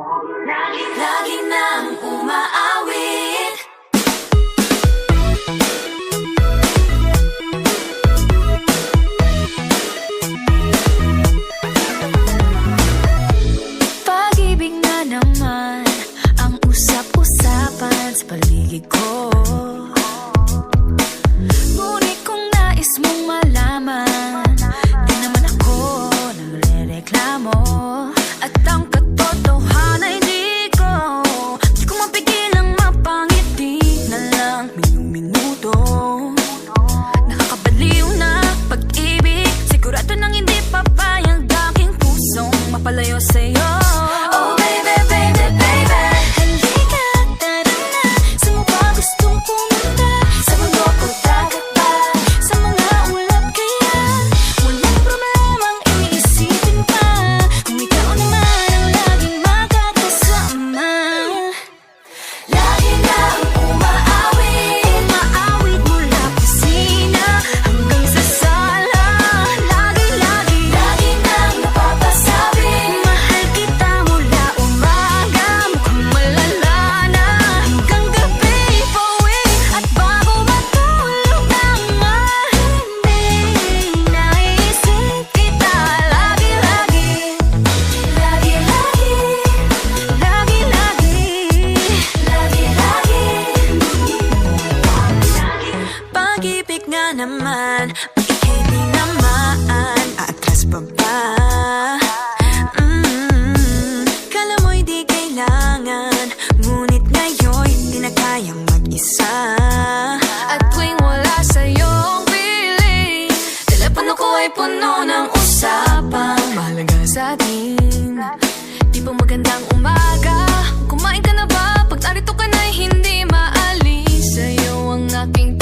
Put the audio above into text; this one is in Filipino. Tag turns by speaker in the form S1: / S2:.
S1: Lagi nang umaawit. Pag-ibig na naman ang usap-usapan sa paligid ko. Ngunit kung nais mong malaman, di naman ako nagre-reklamo. At ang katotohanan ay di ko mapigilang mapangiti na lang minuto. Nakakabaliw na pag-ibig, sigurado nang hindi papayag aking pusong mapalayo sa'yo. Oh baby, baby, baby, halika, tara na. Saan mo ba gustong pumunta? Sa mundo o dagat ba? Sa mga ulap kaya? Walang problemang iisipin pa, kung ikaw naman ang laging makakasama. Lagi nang umaawit, umaawit mula kusina hanggang sa sala. Lagi nang napapasabi, mahal kita mula umaga, mukhang malala na hanggang gabi. Pauwi at bago matulog nang hindi naisip kita. Lagi pag-ibig nga naman, bakit hindi naman aatras pa ba? Kala mo'y di kailangan, ngunit ngayon'y di na kayang mag-isa. At tuwing wala sa'yong piling, telepono ko ay puno ng usapang mahalaga sa atin. Di ba magandang umaga? Kumain ka na ba? Pag narito ka na'y hindi maalis sa'yo ang aking